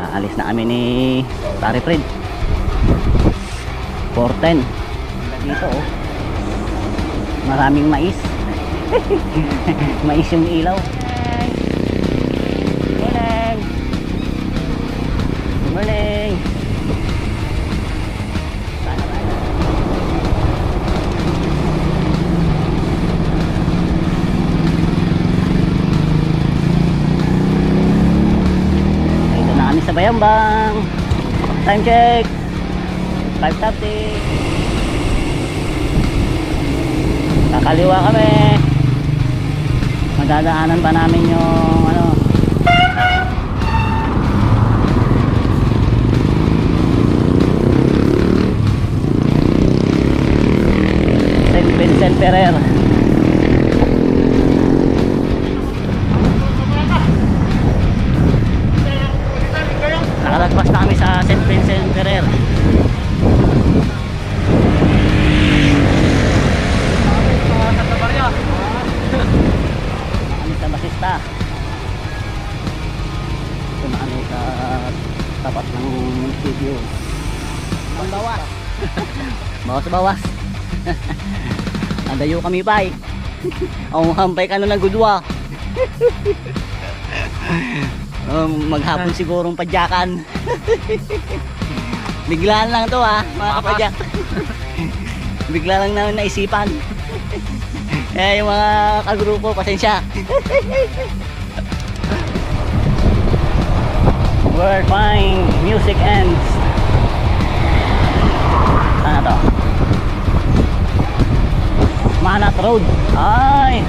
Alis na kami ni Pare Fred. 410 dito oh. Maraming mais. Mais yung ilaw. Morning. Morning. Ito na kami sa Bayambang. Time check 5:30. Kakaliwa kami. Madadaanan pa namin yung ano, Saint Vincent Ferrer. Nakalagpas na kami sa Saint Vincent Ferrer. Basista. Ito na kami sa tapat ng munisipyo. Ang bawas. Bawas. Nadayo kami pa eh. Ang hampay ka na ng gudwa. Maghapon sigurong padyakan. Biglaan lang to ha, mga kapadyak. Bigla lang namin naisipan. Eh, yung mga kagrupo, pasensya. Where fine music ends. Sana to? Manat Road. Ay,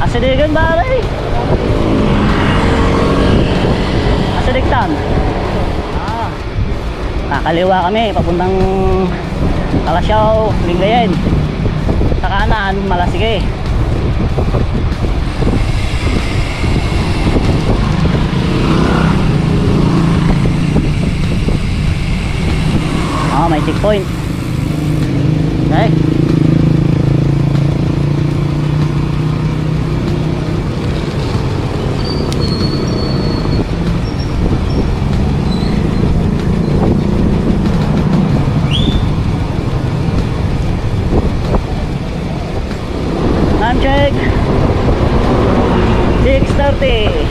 Asidigan bari. Asidigtan. Nakaliwa kami papuntang Kalasyaw, Lingayen. Sa kanan, Malasige. May checkpoint. Okay. Time check 6:30.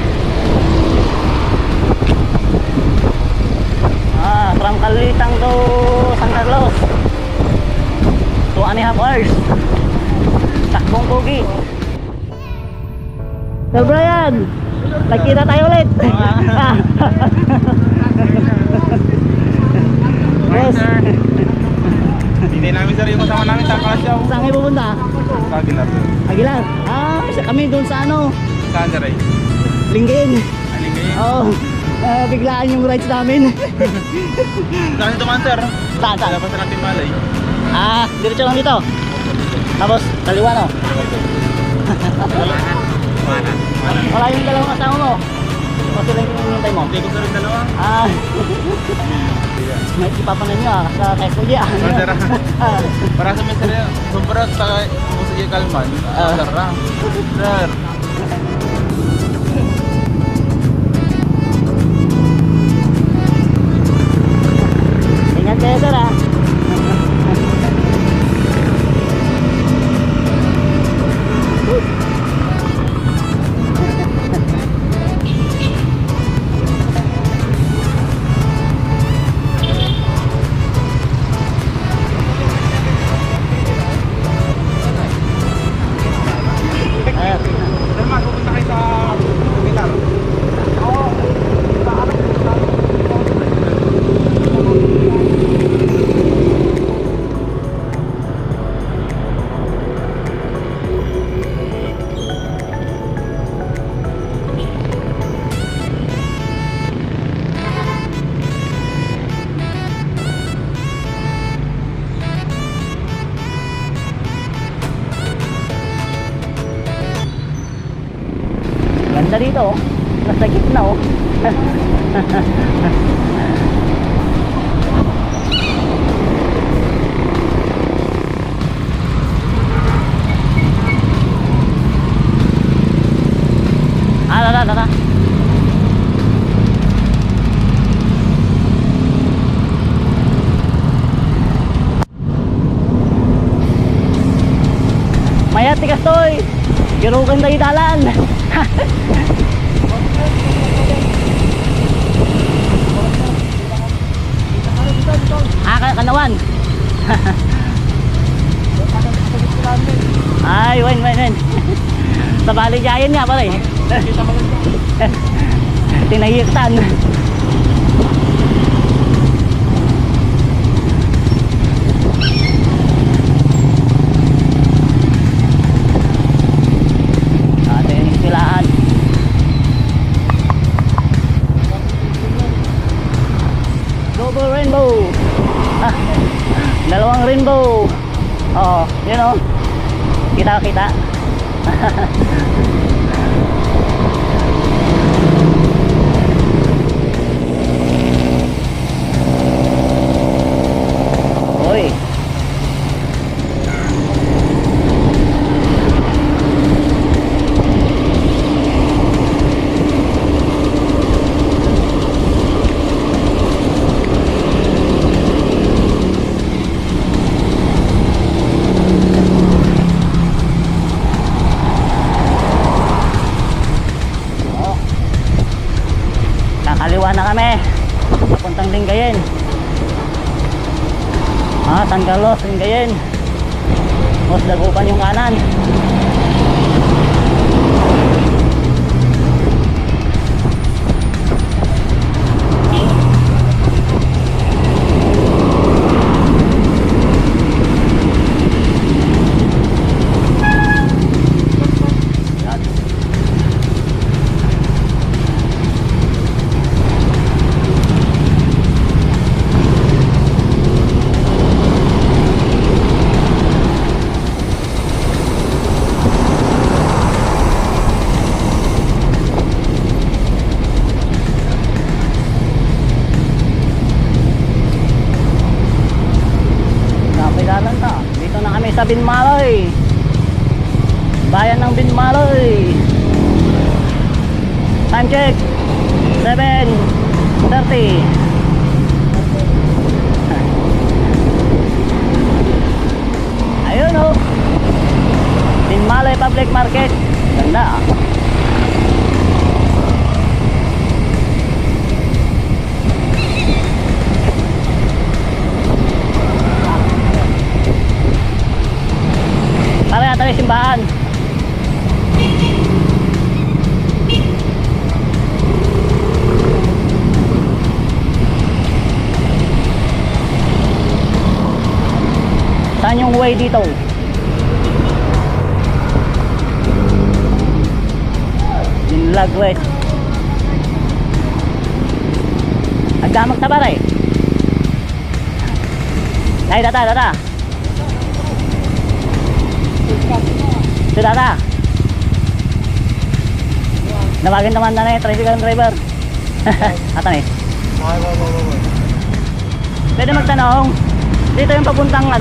From Kalitang to San Carlos 2.5 hours. Takbong pogi. Sir Brian, nagkita tayo ulit. Yes. Hindi namin sir yung kasama namin sa Kalasyaw. Saan kayo pupunta? Sa Aguilar sir. Aguilar. Kami doon sa ano? Saan sir eh? Lingayen. Aling kayo? Oo. Biglaan yung rides namin. Saan ito man sir? Saan? Labas na natin malay. Diretso lang dito. Tapos, kaliwa no? Mana. Wala yung dalawang kasama mo. O sila yung hinihintay mo? Hindi ko sir yung dalawa. May ipapanan nyo sa Teco dia. Sir, para sa mga sir, sumperat sa musik kalman. Sir, sir. Ingat kayo sir ha. Sir, pupunta kayo sa Aguilar. Ganda dito oh. Nasa gitna oh. Tara. Sirukan tayo dalan. Kanawan. Ay, wen. Sa Bali Giant nga pala eh. Tinayiktan. Ating istilaan. Double rainbow. Ah, dalawang rainbow. Oh, yun oh. Kita. Oi. Kakaliwa na kami papuntang Lingayen. San Carlos, Lingayen. Mas dagupan yung kanan. Dito na kami sa Binmaloy. Bayan ng Binmaloy. Time check 7:30. Ayun oh, Binmaloy Public Market. Ganda. Para tayo simbahan. Saan yung way dito? Inlag West. Agdamag tabar eh. Ay, data. Sudah. Nawagan naman na yung tricycle driver. Ata ni. Pwede magtanong. Dito yung papuntang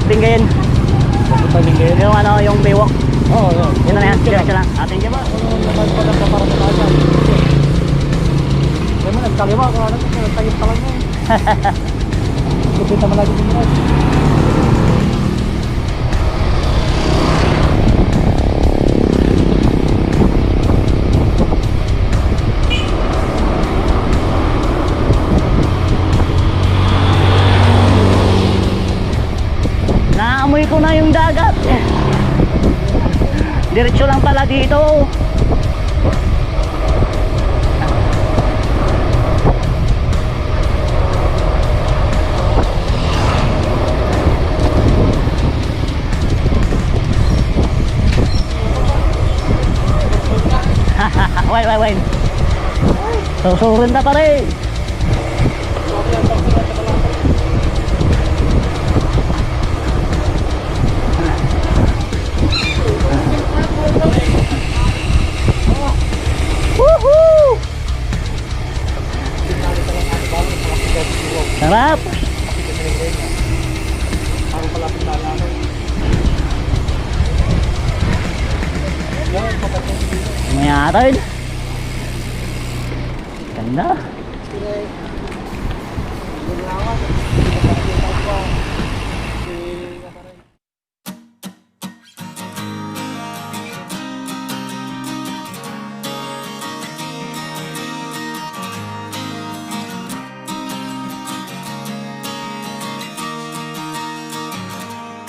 Lingayen. Papunta Lingayen? Yung yung Baywalk. Oo, yun. Yun na yan. Sila lang. Ating diba? Naman pa lang na para sa kanya. Kaya mo nagkaliwa ko. Nagtagip pa lang mo. Kupit naman lagi din mo. Naamoy ko na yung dagat. Diretso lang pala dito. Wait. Susurin na pa rin. Woohoo! Sarap! May atin. Ganda.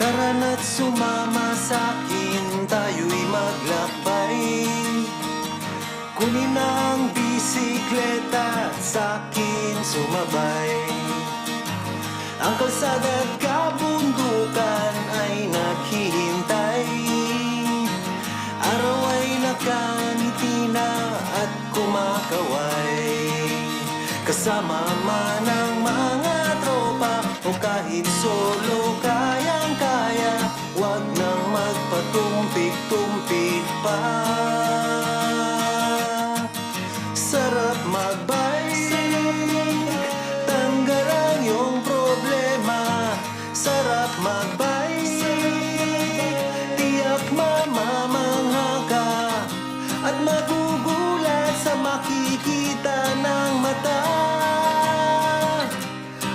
Tara na't sumama sa'kin, tayo'y maglakbay. Kunin ang bisikleta at sa'kin sumabay. Ang kalsada at kabundukan ay naghihintay. Araw ay nakangiti na at kumakaway. Kasama man ang mga tropa o kahit solo kayang-kaya. Huwag nang magpatumpik-tumpik pa. Sarap magbike, tanggal ang iyong problema. Sarap magbike, tiyak mamamangha ka at magugulat sa makikita ng mata.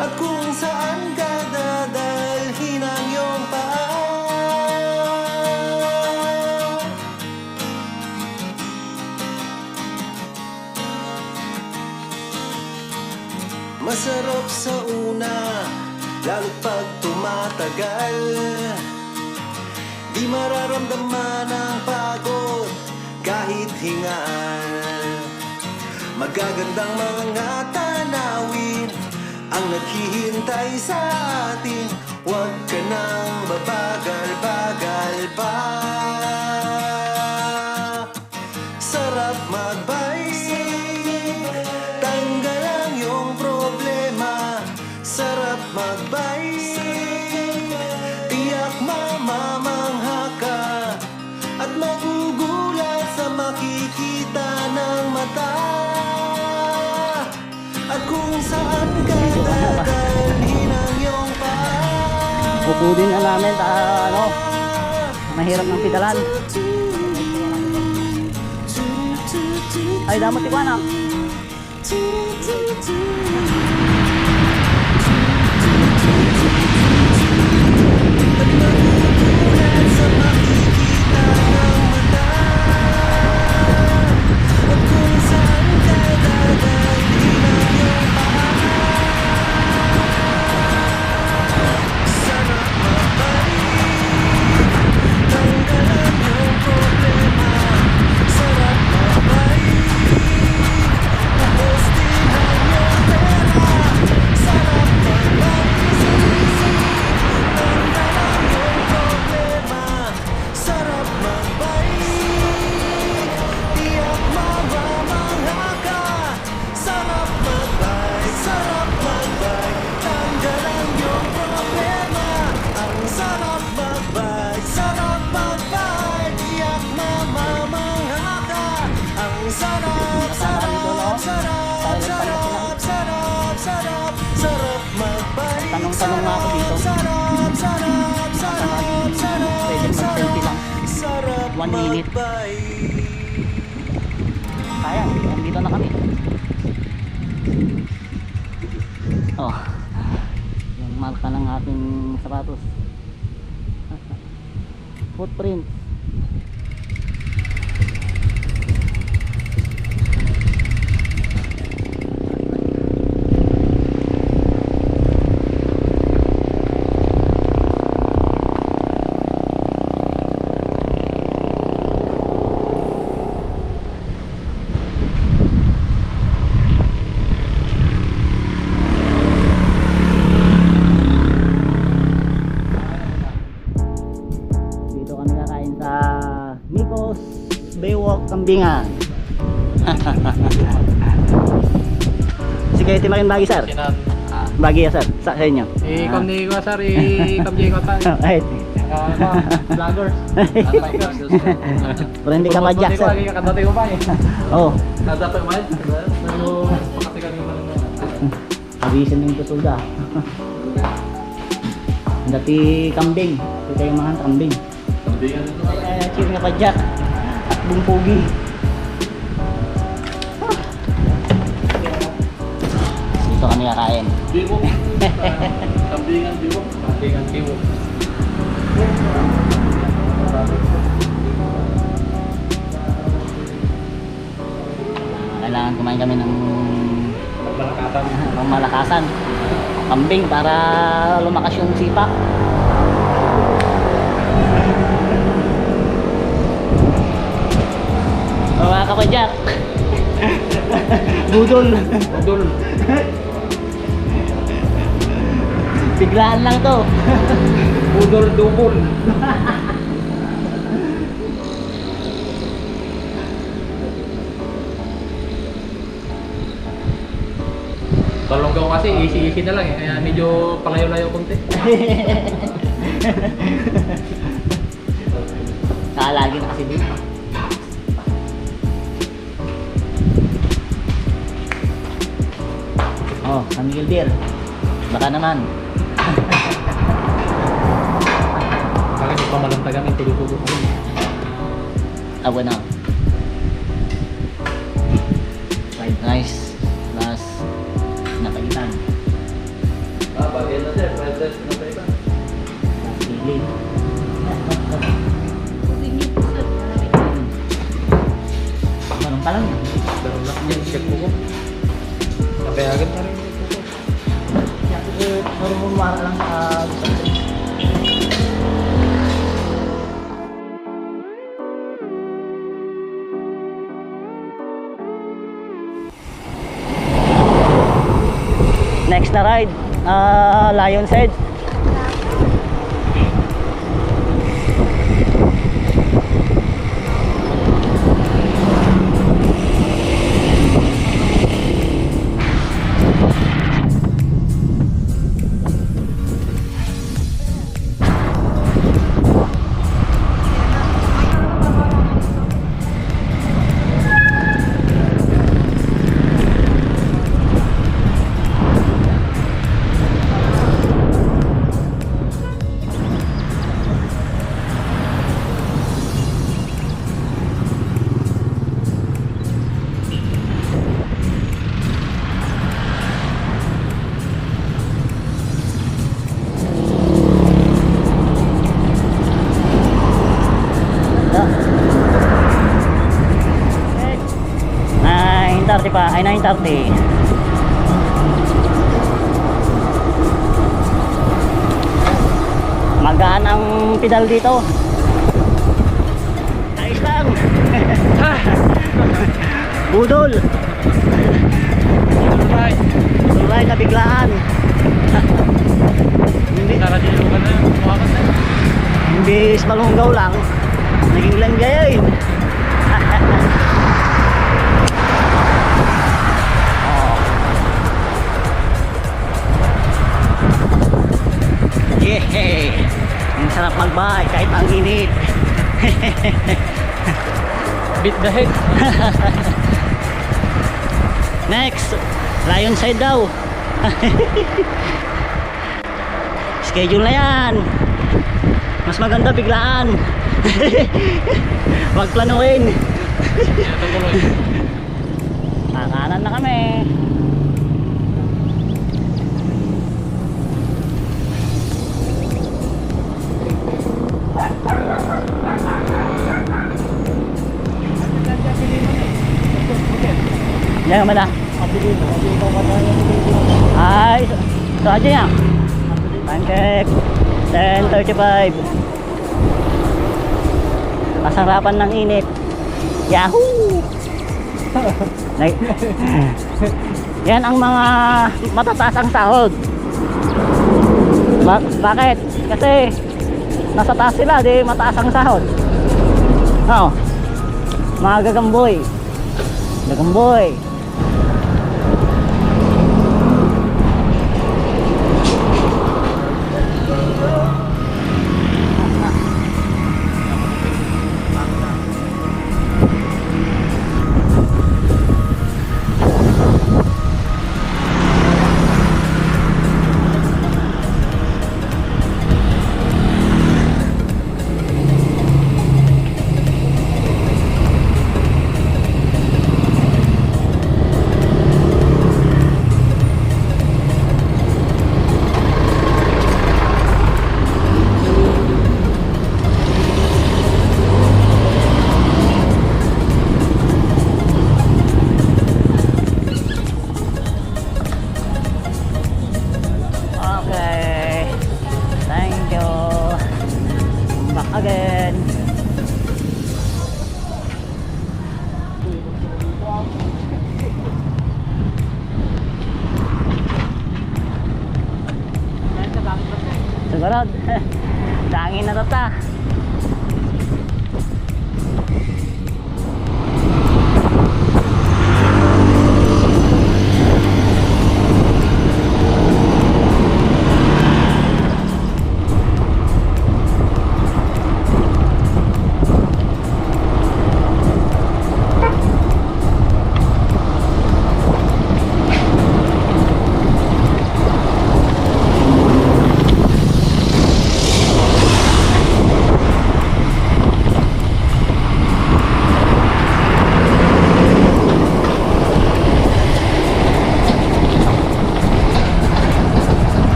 At kung saan ka dadalhin ang iyong paa. Masarap sa una, lalo't pag tumatagal. Di mararamdaman ang pagod kahit hingal. Magagandang mga tanawin ang naghihintay sa atin. Huwag ka nang babagal-bagal pa. Sarap magbike, tanggal ang iyong problema. Sarap magbike, tiyak mamamangha ka at magugulat sa makikita ng mata. At kung saan ka dadalhin ang iyong paa. Pupudin na namin, mahirap ng pitalan. Ay, damot ikaw na. Magugulat sa makikita ng mata. At kung saan ka dadalhin ang iyong paa. Sarap magbike, tanggal ang iyong problema. Sarap magbike, ubos din ang iyong pera. Sarap magbike, tanggal ang iyong problema. Sarap magbike, tiyak mamamangha ka. Sarap magbike, tanggal ang iyong problema. Ang sarap magbike, tiyak mamamangha ka. Ang sarap, sarap, sarap, sarap, sarap, sarap, sarap magbike. Tanong-tanong nga ako dito. Sarap, sarap, sarap, sarap, Pwede mag-selfie lang. sarap 1 minute. magbike. Kaya, nandito na kami. Oh, yung marka ng ating sapatos. Footprint. Dito kami kakain sa Micos Baywalk Kambingan. Sige, timakin bagi sir. Bagi ya sir, sa inyo. Ikam ni ko sir, ikam ni ko tayo. Ay, Vloggers. pero hindi ka madyak sir. Lagi ka kadati ko pa eh. Oh, Nadapa mo eh. Pero pakati ka ni mo. abisin yung tutuda. Dati kambing, ito kayo mga kambing. Kambingan ito. Cheer nga padyak at bumpugi. Dito kami kakain. Bibo. Kambingan bibo. Kambingan bibo. Kailangan kumain kami ng Malakatan. malakasan. Kambing para lumakas yung sipa. Mga kapadyak. Budol. Budol. Biglaan lang to. Budol dubol. Balonggaw kasi easy na lang eh. Kaya medyo palayo-layo konti. Nakalagi na kasi dito. Oh, San Miguel Beer. Baka naman. Bakit may pamalantagan yung tuloy-tuloy ko rin. Abo na. Right, nice. Last napaitan. Bagay na sir. Pwede na pa iba. Feeling. Ganun pa lang. Daron lang yan. Check ko ko. Napayagan na rin ito ko. Normal lang sa next na ride, Lion's Head. Ay 9:30. Magaan ang pedal dito. Ayos lang. Budol. Tulay na biglaan. Hindi Naradyokan na. Kumakas na. imbis malunggaw lang, naging langgayin. Yehey! Ang sarap magbike kahit ang init. Beat the head. Next, Lion's Head daw. Schedule na yan. Mas maganda biglaan. Wag planuhin. Kakanan na kami. Yan mana? Ay, ito aja ya. Time check 10:35. Kasarapan ng init. Yahoo! Yan ang mga matataas ang sahod. Bakit? Kasi nasa taas sila, di mataas ang sahod. Oh, mga gagamboy. Gagamboy. Garod. Dangin na tata.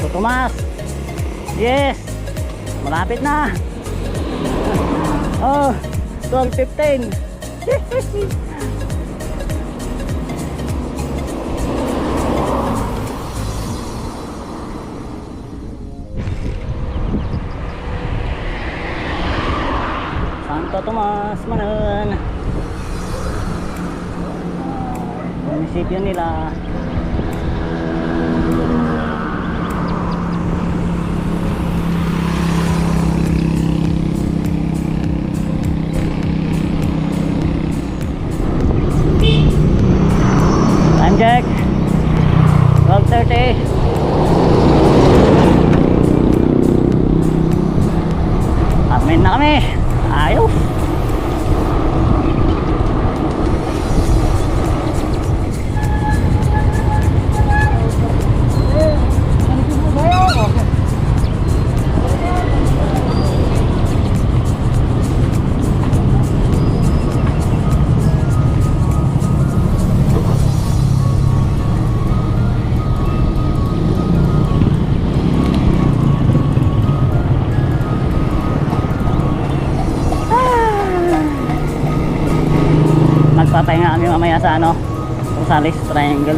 Tomas. Yes. Malapit na. Oh, 12:15. Santo Tomas, Manan. Munisipyo nila. Check 12:30. Amin na kami. Ayos. Magpapahinga kami mamaya sa ano, Rosales Triangle.